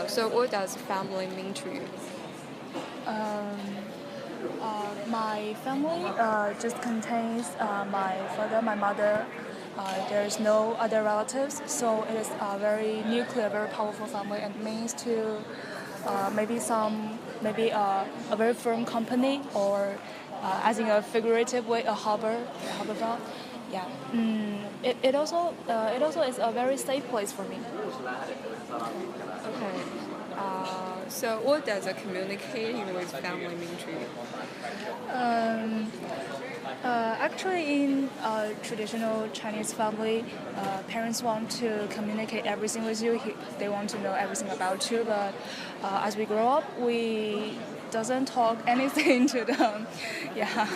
So what does family mean to you? Um, my family just contains my father, my mother. There's no other relatives, so it is a very nuclear, very powerful family, and means to maybe a very firm company, or as in a figurative way, a harbor belt. Yeah. It also is a very safe place for me. Okay. So what does communicating with family mean to you? Um, Actually, in a traditional Chinese family, parents want to communicate everything with you. They want to know everything about you. But as we grow up, we doesn't talk anything to them. Yeah.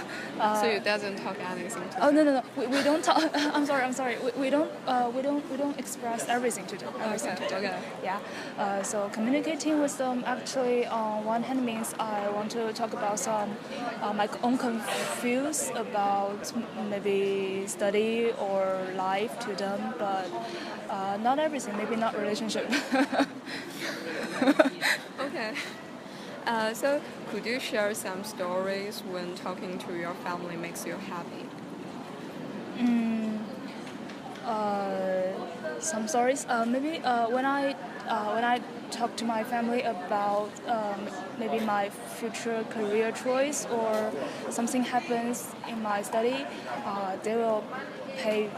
So you doesn't talk anything to Oh them. no, we don't talk. I'm sorry. We don't express everything to them. Everything to them. Okay. Yeah. So communicating with them actually on one hand means I want to talk about some my own confuse about maybe study or life to them, but not everything. Maybe not relationship. Okay. So could you share some stories when talking to your family makes you happy? Some stories. Maybe when I talk to my family about maybe my future career choice or something happens in my study, they will pay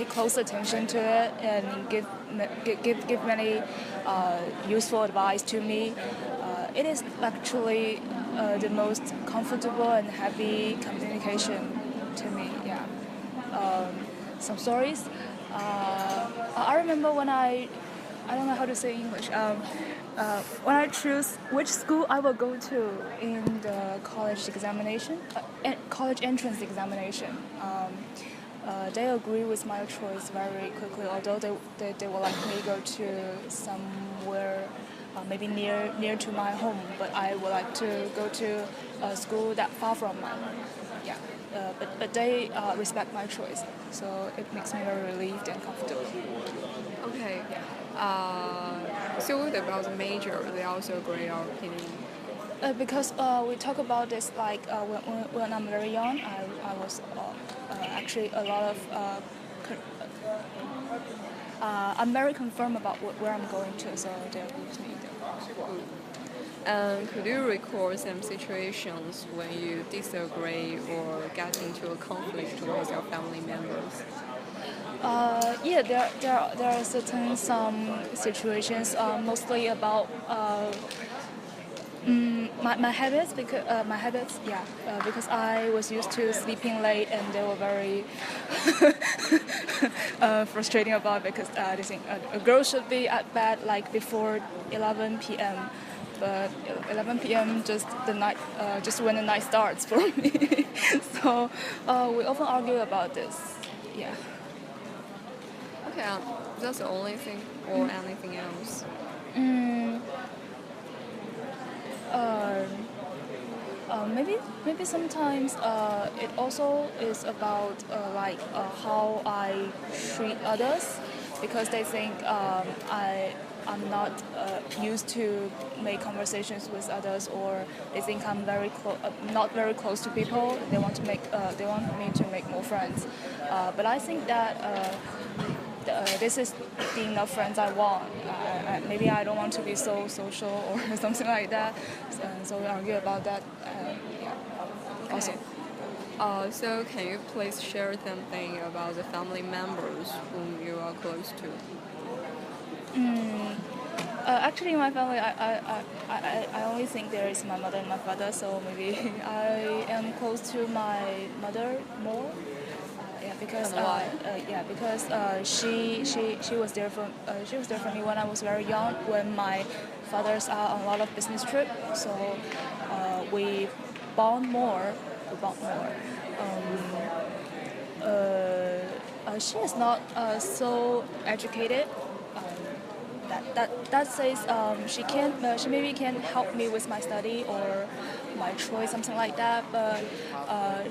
close attention to it and give many useful advice to me. It is actually the most comfortable and happy communication to me. Yeah. Some stories. I remember when I don't know how to say English. When I choose which school I will go to in the college examination, college entrance examination. They agree with my choice very quickly, although they will like me go to somewhere maybe near to my home, but I would like to go to a school that far from my home. Yeah, but they respect my choice, so it makes me very relieved and comfortable. Okay. So what about the major? They also agree your opinion. Because we talk about this like when I'm very young, I was actually a lot of I'm very confirmed about where I'm going to, so they agree with me there. Could you recall some situations when you disagree or get into a conflict with your family members? Yeah, there are certain some situations, mostly about my habits because I was used to sleeping late and they were very frustrating about it because they think a girl should be at bed like before 11 p.m. But 11 p.m. just when the night starts for me. So we often argue about this. Yeah. Okay, that's the only thing or anything else? Mm, uh, maybe sometimes it also is about how I treat others because they think I'm not used to make conversations with others, or they think I'm not very close to people. They want me to make more friends, but I think that this is the enough friends I want. Maybe I don't want to be so social or something like that. So we argue about that. Yeah. Also. Okay. So can you please share something about the family members whom you are close to? Actually, in my family, I only think there is my mother and my father. So maybe I am close to my mother more. Yeah, because And why? she was there for me when I was very young. When my fathers are on a lot of business trip, so we bond more. We bond more. She is not so educated. That says she maybe can help me with my study or my choice, something like that. But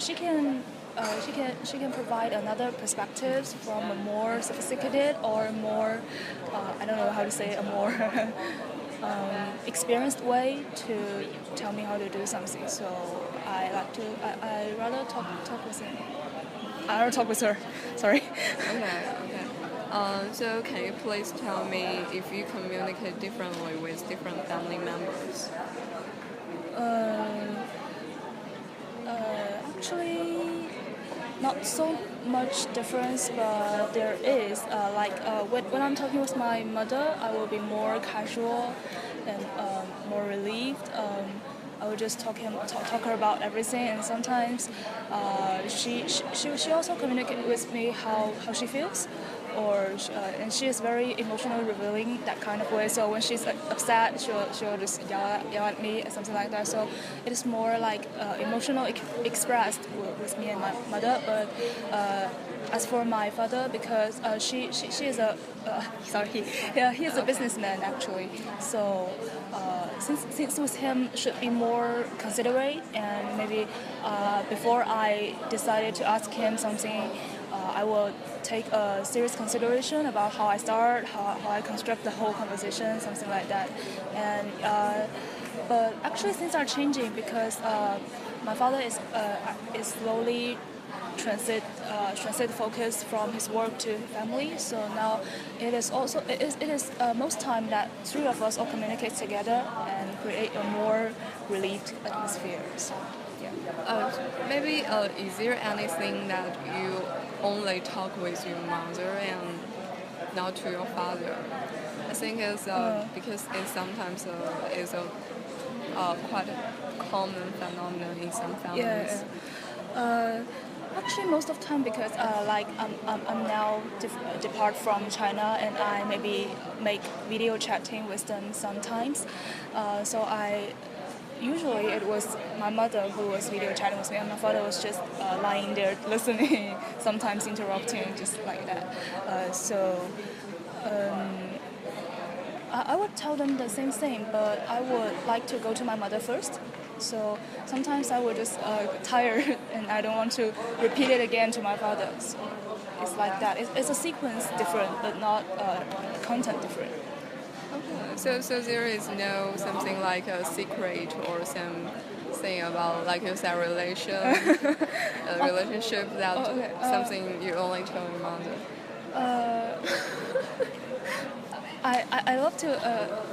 she can she can provide another perspectives from a more sophisticated or more I don't know how to say, a more experienced way to tell me how to do something. So I rather talk with him. I rather talk with her. Sorry. Okay, okay. So can you please tell me if you communicate differently with different family members? Actually, not so much difference, but there is. When I'm talking with my mother, I will be more casual and more relieved. I will just talk her about everything, and sometimes she also communicate with me how she feels, and she is very emotionally revealing that kind of way. So when she's upset, she'll just yell at me or something like that. So it is more like emotional expressed with me and my mother. But as for my father, because she is a he is a businessman actually. So since with him should be more considerate, and maybe before I decided to ask him something, I will take a serious consideration about how I start, how I construct the whole conversation, something like that. And but actually things are changing because my father is slowly transit focus from his work to family. So now it is most time that three of us all communicate together and create a more relieved atmosphere. So yeah. Maybe is there anything that you only talk with your mother and not to your father? I think it's because it sometimes is a quite a common phenomenon in some families. Actually, most of the time because I'm now depart from China, and I maybe make video chatting with them sometimes. So I usually it was my mother who was video chatting with me, and my father was just lying there listening, sometimes interrupting, just like that. I would tell them the same thing, but I would like to go to my mother first. So sometimes I would just tired and I don't want to repeat it again to my father. So it's like that. It's a sequence different, but not content different. Okay. So there is no something like a secret or something about, like you said, relationship that something you only tell your mother. I love to,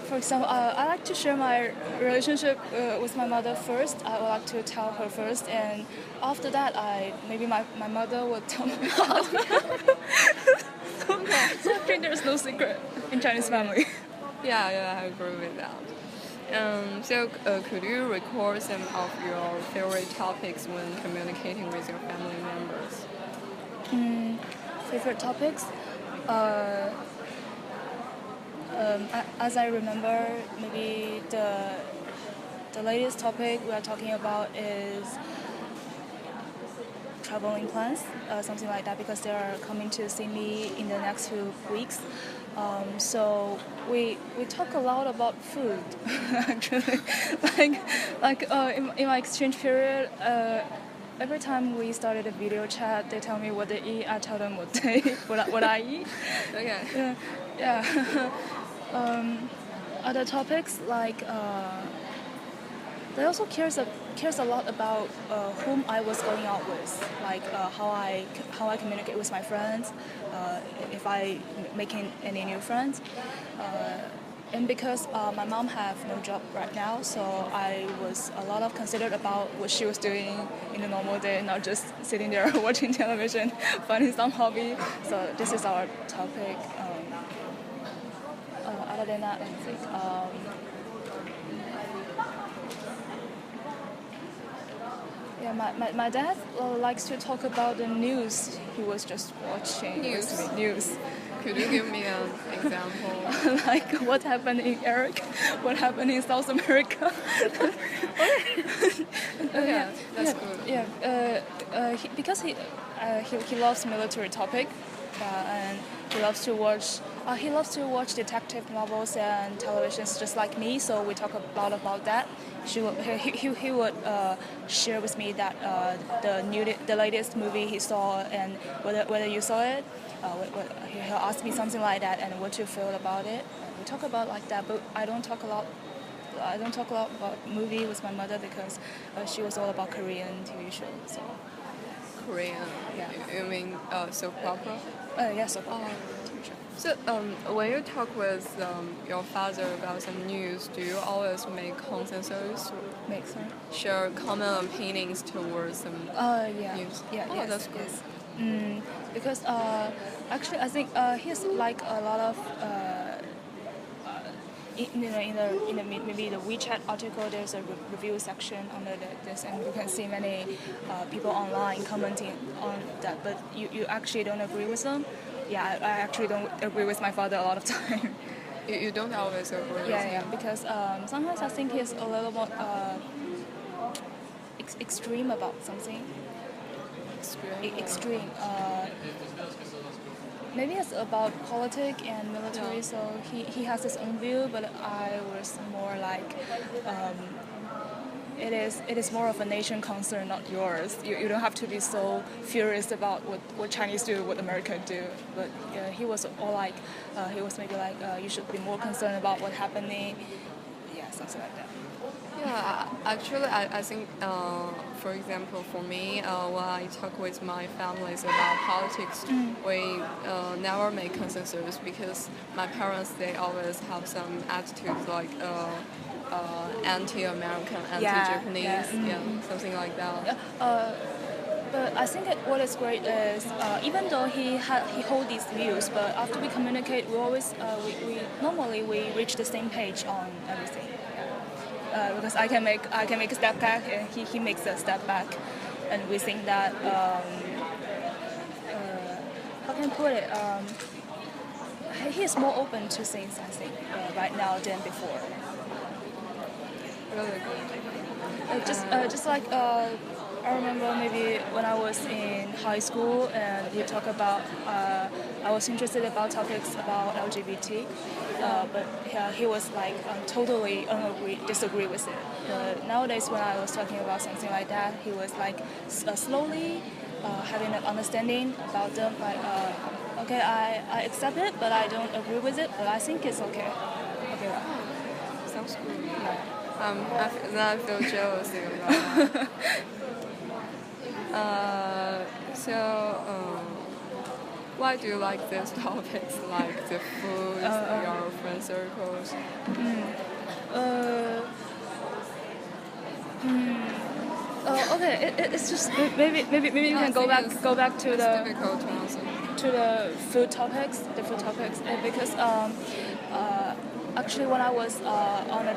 for example, I like to share my relationship with my mother first. I would like to tell her first, and after that, maybe my mother would tell my father. So I think there's no secret in Chinese family. Yeah, I agree with that. So could you record some of your favorite topics when communicating with your family members? Favorite topics? As I remember, maybe the latest topic we are talking about is traveling plans, something like that, because they are coming to see me in the next few weeks. So we talk a lot about food, actually. In my exchange period, every time we started a video chat, they tell me what they eat. I tell them what I eat. Okay. Yeah. Other topics like they also cares a lot about whom I was going out with, like how I communicate with my friends, if I making any new friends, and because my mom have no job right now, so I was a lot of considered about what she was doing in the normal day, not just sitting there watching television, finding some hobby. So this is our topic. Other than that, let me think. Yeah, my dad likes to talk about the news he was just watching. News. Could you give me an example? Like what happened in Iraq, what happened in South America. Okay, that's good. Because he loves military topic, and he loves to watch He loves to watch detective novels and televisions just like me, so we talk a lot about that. He would share with me that the latest movie he saw and whether you saw it. He'll ask me something like that and what you feel about it. We talk about like that, but I don't talk a lot. I don't talk a lot about movie with my mother because she was all about Korean TV shows. So Korean. Yeah. You mean soap opera? yes, of course. So when you talk with your father about some news, do you always make consensus, Makes sense. share common opinions towards some Yeah. news? Yeah. Oh, yes, that's good. yes. Because actually, I think he's like a lot of in the maybe the WeChat article. There's a review section under this, and you can see many people online commenting on that. But you actually don't agree with them. Yeah, I actually don't agree with my father a lot of time. You don't always agree with Yeah, him. because sometimes I think he's a little more extreme about something. Extreme. Maybe it's about politics and military, Yeah. so he has his own view, but I was more like, it is more of a nation concern, not yours. You don't have to be so furious about what Chinese do, what America do. But he was all like, he was maybe like, you should be more concerned about what's happening. Yeah, something like that. Yeah, actually, I think, for example, for me, when I talk with my families about politics, we never make consensus because my parents, they always have some attitudes like anti-American, anti-Japanese, something like that. But I think what is great is even though he hold these views, but after we communicate, we always we normally we reach the same page on everything. Because I can make a step back and he makes a step back, and we think that how can I put it? He is more open to saying something right now than before. Really good. Just like I remember maybe when I was in high school and we talk about I was interested about topics about LGBT, but he was like totally disagree with it. Nowadays when I was talking about something like that, he was like slowly having an understanding about them. Like okay, I accept it, but I don't agree with it. But I think it's okay. Okay. Sounds good. Yeah. I feel jealous about that. Why do you like these topics, like the food, your friend circles? Okay, it's just maybe you can go back to it's the difficult to answer. to the food topics, because actually when I was on a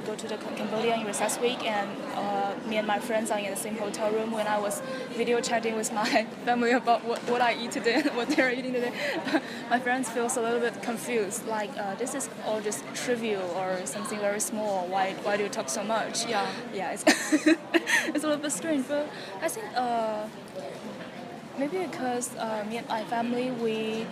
go to the Cambodia in recess week, and me and my friends are in the same hotel room, when I was video chatting with my family about what I eat today and what they're eating today, my friends feels a little bit confused, like this is all just trivial or something very small. Why do you talk so much? Yeah, it's it's a little bit strange, but I think maybe because me and my family we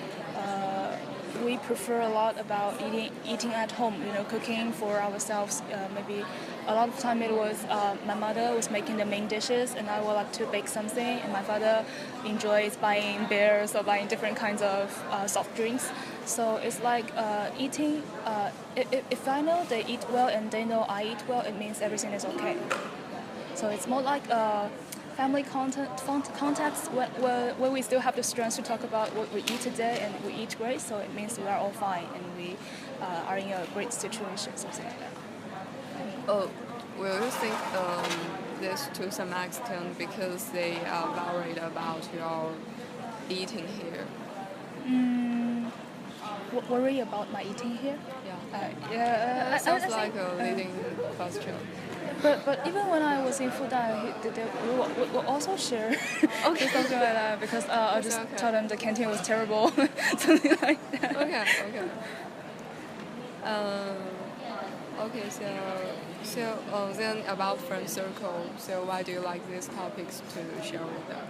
prefer a lot about eating at home, cooking for ourselves. Maybe a lot of time it was my mother was making the main dishes, and I would like to bake something, and my father enjoys buying beers or buying different kinds of soft drinks. So it's like eating. If I know they eat well and they know I eat well, it means everything is okay. So it's more like family context where we still have the strength to talk about what we eat today, and we eat great, so it means we are all fine and we are in a great situation, something like that. Oh, will you think this to some extent because they are worried about your eating here? Worry about my eating here? Yeah. That sounds I like think, a leading question. But even when I was in Fudan, we will also share something like that, because I just told them the canteen was terrible, something like that. Okay. Okay, so then about friend circle, so why do you like these topics to share with them?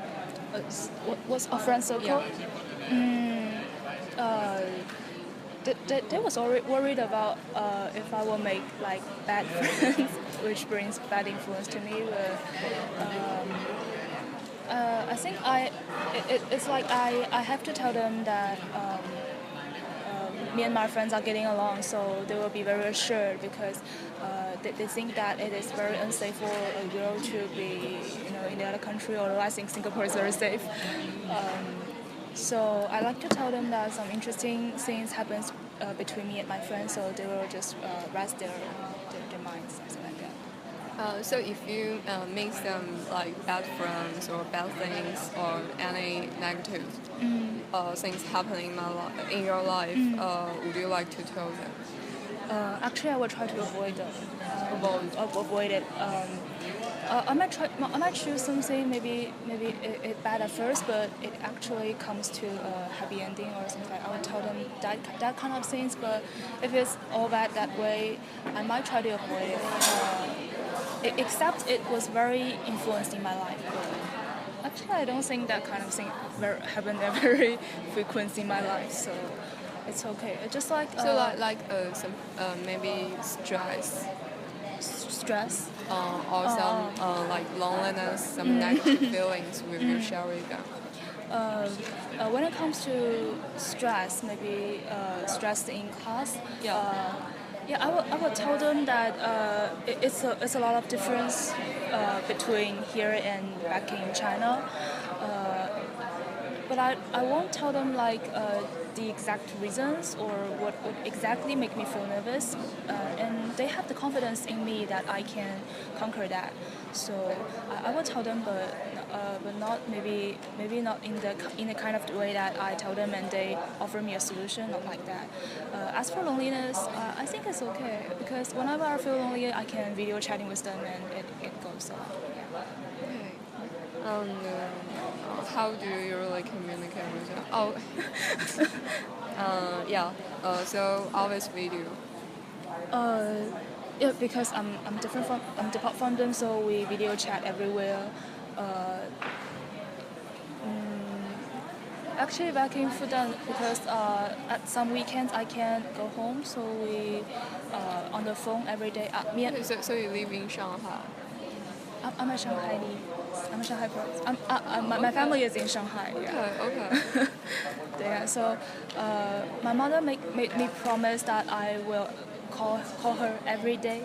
What's a friend circle? they was already worried about if I will make like bad friends, which brings bad influence to me. But I think it's like I have to tell them that me and my friends are getting along, so they will be very assured because they think that it is very unsafe for a girl to be, in the other country. Although I think Singapore is very safe. So I like to tell them that some interesting things happens between me and my friends, so they will just rest their minds, something like that. So if you make some like bad friends or bad things or any negative things happening in your life, would you like to tell them? Actually, I will try to avoid them. Avoid it. I might choose something maybe it bad at first, but it actually comes to a happy ending or something. I would tell them that kind of things. But if it's all bad that way, I might try to avoid it. Except it was very influenced in my life. But actually, I don't think that kind of thing happened very frequent in my life. So it's okay. It's just like some maybe stress. Stress. Or some like loneliness, some negative feelings will you share with them? When it comes to stress, maybe stress in class. I would tell them that it's a lot of difference between here and back in China. But I won't tell them like the exact reasons or what would exactly make me feel nervous, and they have the confidence in me that I can conquer that. So I will tell them, but not maybe not in the kind of way that I tell them and they offer me a solution, not like that. As for loneliness, I think it's okay because whenever I feel lonely, I can video chatting with them and it goes off. How do you really communicate with them? So always video. Yeah, because I'm depart from them, so we video chat everywhere. Actually, back in Fudan, because at some weekends I can't go home, so we on the phone every day. So you live in Shanghai? I'm a Shanghai. I'm a Shanghai person. My family is in Shanghai. Yeah. Okay. Yeah. So my mother made me promise that I will call her every day,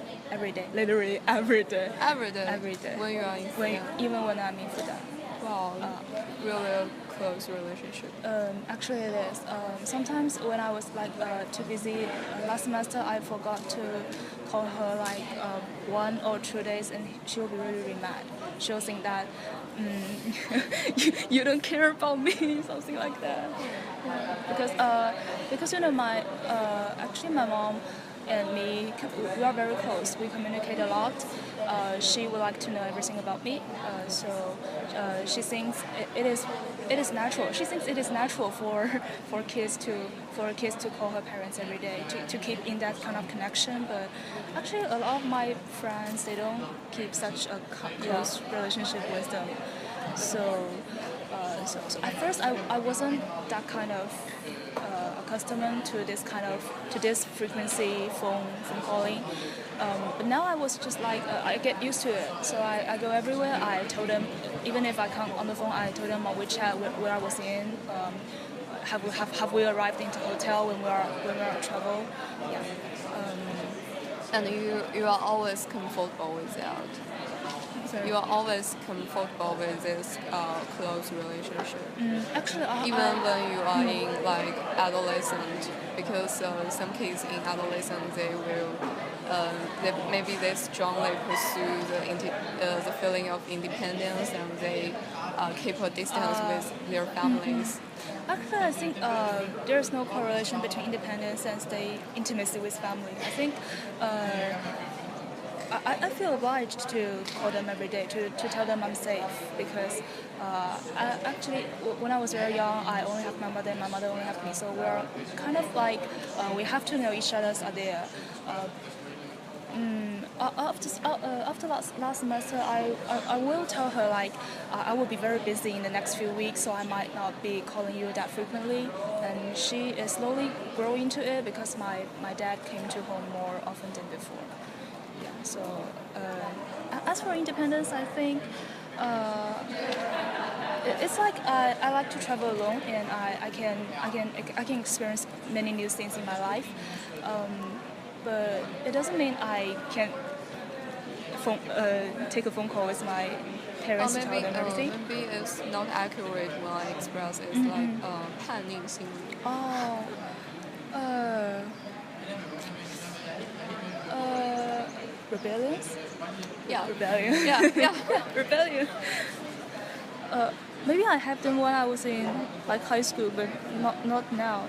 literally every day. Every day. Every day. When you are in Fudan. Even when I'm in Fudan. Wow. Really a close relationship. Actually, it is. Sometimes when I was like too busy last semester, I forgot to call her like 1 or 2 days, and she will be really, really mad. She'll think that you don't care about me, something like that. Yeah. Because my actually my mom and me, we are very close. We communicate a lot. She would like to know everything about me. She thinks it is natural. She thinks it is natural for kids to call her parents every day to keep in that kind of connection. But actually, a lot of my friends, they don't keep such a close relationship with them. So at first I wasn't that kind of accustomed to this frequency phone calling, but now I was just like I get used to it. So I go everywhere. I told them, even if I come on the phone, I told them on WeChat where I was in. Have we arrived into the hotel when we are on travel? Yeah. And you are always comfortable with that. You are always comfortable with this close relationship. Actually, even when you are in like adolescent, because some kids in adolescent maybe they strongly pursue the feeling of independence and they keep a distance with their families. Actually, I think there's no correlation between independence and intimacy with family. I think. I feel obliged to call them every day to tell them I'm safe because when I was very young, I only have my mother and my mother only have me. So we're kind of like we have to know each other's are there. after last semester, I will tell her like I will be very busy in the next few weeks, so I might not be calling you that frequently. And she is slowly growing to it because my dad came to home more often than before. Yeah. So as for independence, I think. It's like I like to travel alone, and I can experience many new things in my life. But it doesn't mean I can't take a phone call with my parents to tell them everything. Maybe it's not accurate when I express it's like 叛逆心理. Oh, rebellion. Yeah. Rebellion. Yeah. Rebellion. Maybe I had them when I was in like high school, but not now.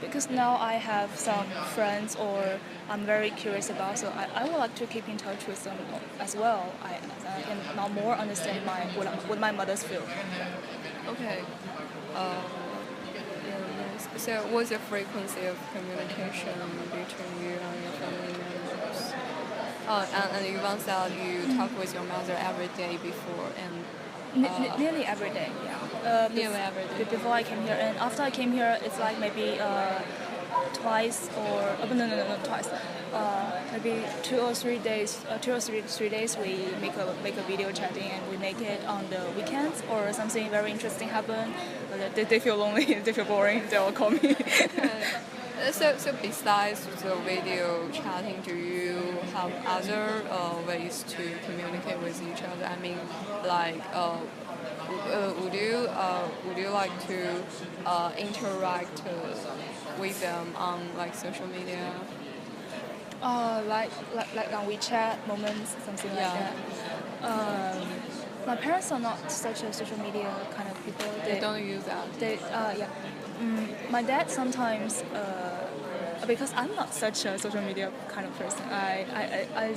Because now I have some friends or I'm very curious about, so I would like to keep in touch with them as well. I can now more understand what my mothers feel. Okay. So what's the frequency of communication between you and your family members? And you once said you talk with your mother every day before, and nearly every day, yeah. nearly every day. Before I came here, and after I came here, it's like maybe twice or no, twice. Maybe 2 or 3 days. 3 days we make a video chatting, and we make it on the weekends or something very interesting happen. They feel lonely, they feel boring. They will call me. So besides the video chatting, do you have other ways to communicate with each other? I mean, like, would you like to interact with them on like social media? Like on WeChat moments, something like that. My parents are not such a social media kind of people. They don't use that. Yeah. My dad sometimes, because I'm not such a social media kind of person, I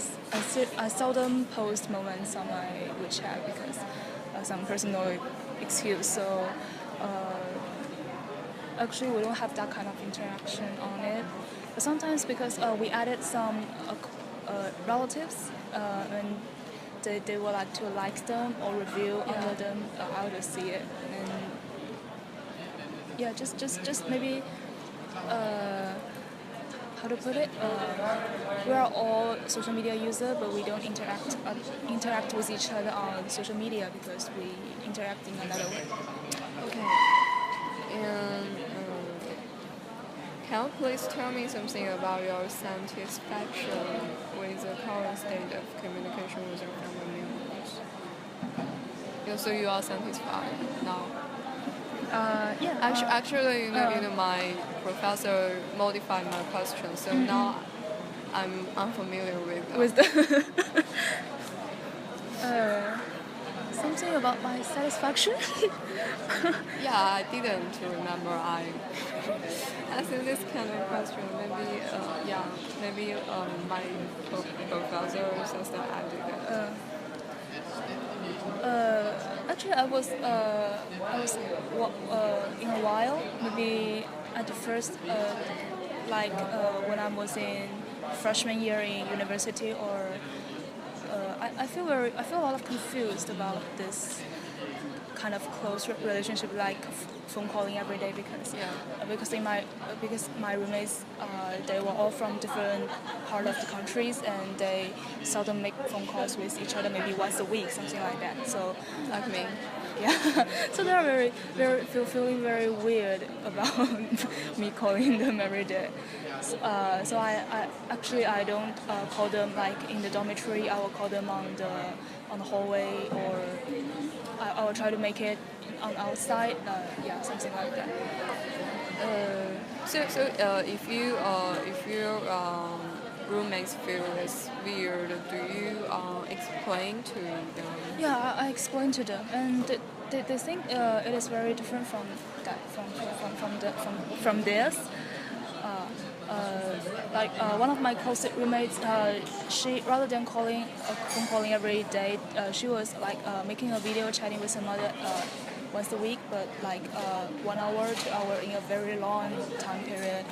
seldom post moments on my WeChat because some personal excuse. So actually, we don't have that kind of interaction on it. But sometimes because we added some relatives and they would like to like them or review under them, I'll just see it. And yeah, just maybe how to put it? We are all social media users, but we don't interact with each other on social media because we interact in another way. Okay. And can you please tell me something about your satisfaction with the current state of communication with your family members? Yeah, so you are satisfied now? Yeah. Actually, my professor modified my question, so now I'm unfamiliar with the something about my satisfaction. Yeah, I didn't remember. I asked this kind of question. Maybe my professor says that I did that. Actually, I was in a while, maybe at the first, when I was in freshman year in university, or I feel a lot of confused about this kind of close relationship, like phone calling every day, because my roommates they were all from different part of the countries, and they seldom make phone calls with each other, maybe once a week, something like that. So like me. Yeah, so they are feeling very weird about me calling them every day. So I don't call them like in the dormitory. I will call them on the hallway, or I will try to make it on outside. Something like that. If your roommates feel it's weird, do you explain to them? Yeah, I explain to them, and they think it is very different from theirs. One of my close roommates, she, rather than phone calling every day, she was like making a video chatting with her mother once a week, but like 1 hour, 2 hour in a very long time period.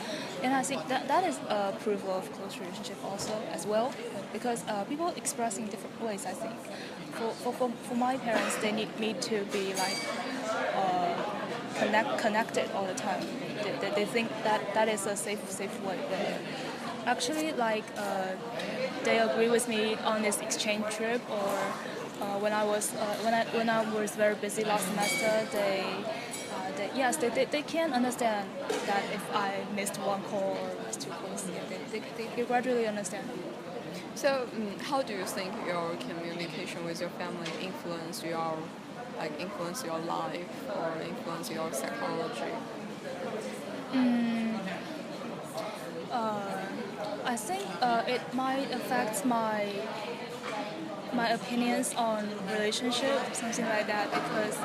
and I think that is a proof of close relationship also as well, because people express in different ways. I think for my parents, they need me to be like connected all the time. They think that is a safe way. But actually, like they agree with me on this exchange trip, or when I was very busy last semester, they can understand that if I missed one call or missed two calls. Yeah, they gradually understand. So, how do you think your communication with your family influence your life or influence your psychology? I think it might affect my opinions on relationship, something like that, because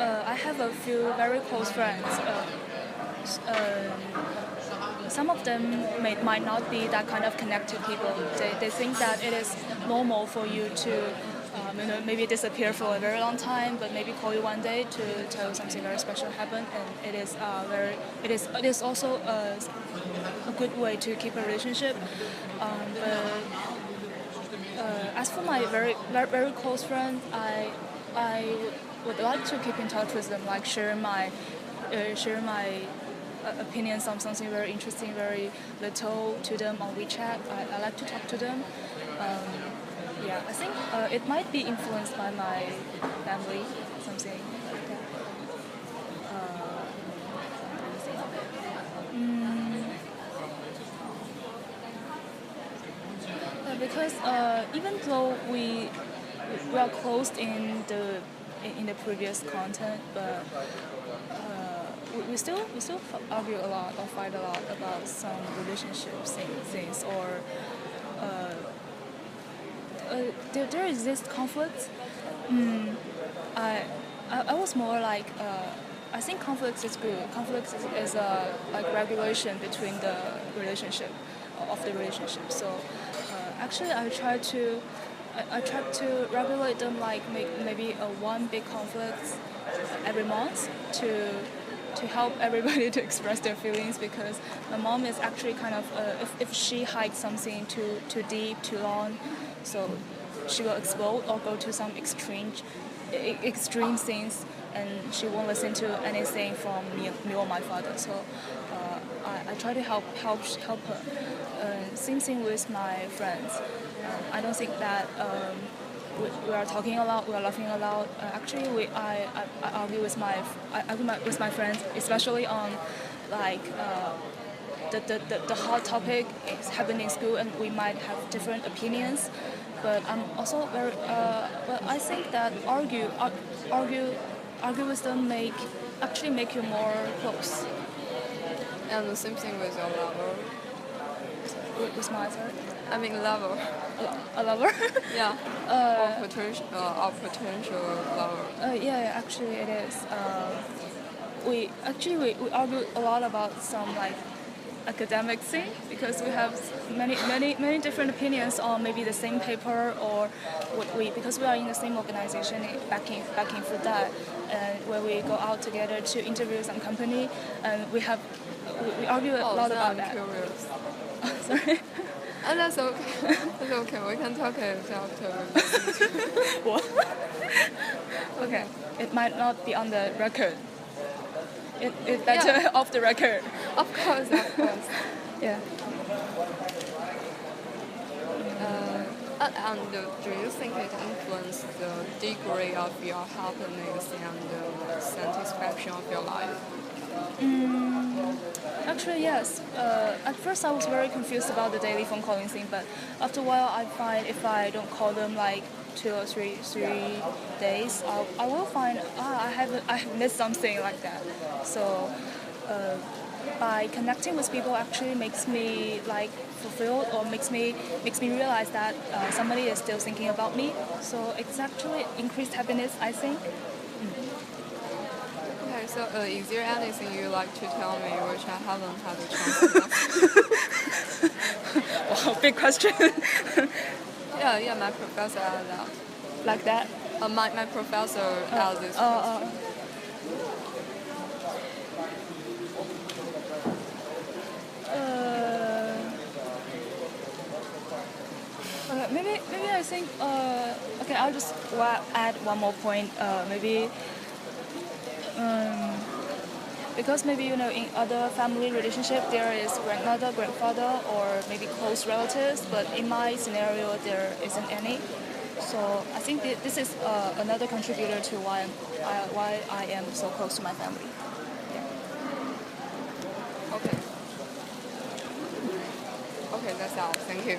I have a few very close friends. Some of them might not be that kind of connected people. They think that it is normal for you to maybe disappear for a very long time, but maybe call you one day to tell you something very special happened, and it is also a good way to keep a relationship. But as for my very close friends, I would like to keep in touch with them, like share my opinions on something very interesting, very little to them on WeChat. I like to talk to them. Yeah, I think it might be influenced by my family, something like that. Because even though we are close in the previous content, but we still argue a lot or fight a lot about some relationship things, or there exist conflicts. I was more like I think conflicts is good. Conflicts is a like regulation between the relationship of the relationship. So actually, I try to regulate them, like maybe one big conflict every month to help everybody to express their feelings, because my mom is actually kind of if she hides something too deep, too long, so she will explode or go to some extreme things, and she won't listen to anything from me or my father. So I try to help her. Same thing with my friends. I don't think that we are talking a lot, we are laughing a lot. Actually, I argue with my friends, especially on like the hot topic is happening in school, and we might have different opinions. But I'm also very. But I think that argue with them actually make you more close. And the same thing with your lover. With my sorry? I mean lover. A lover? Yeah. Or potential lover. Yeah, actually it is. We argue a lot about some like academic thing, because we have many different opinions on maybe the same paper, or because we are in the same organization backing for that, and where we go out together to interview some company, and we argue a lot about that. Curious. Sorry. And that's okay. That's okay. We can talk it after. What? Okay. It might not be on the record. It's better off the record. Of course. Yeah. And do you think it influenced the degree of your happiness and the satisfaction of your life? Actually, yes. At first, I was very confused about the daily phone calling thing, but after a while, I find if I don't call them like 2 or 3 days, I will find I have missed something like that. So by connecting with people actually makes me like fulfilled, or makes me realize that somebody is still thinking about me. So it's actually increased happiness, I think. Okay, so is there anything you like to tell me which I haven't had a chance to ask? Wow, big question. Yeah, my professor asked that. Like that? My professor asked this question. maybe I think okay, I'll just add one more point. Maybe because maybe in other family relationship there is grandmother, grandfather, or maybe close relatives, but in my scenario there isn't any. So I think this is another contributor to why I am so close to my family. Okay. Okay, that's all. Thank you.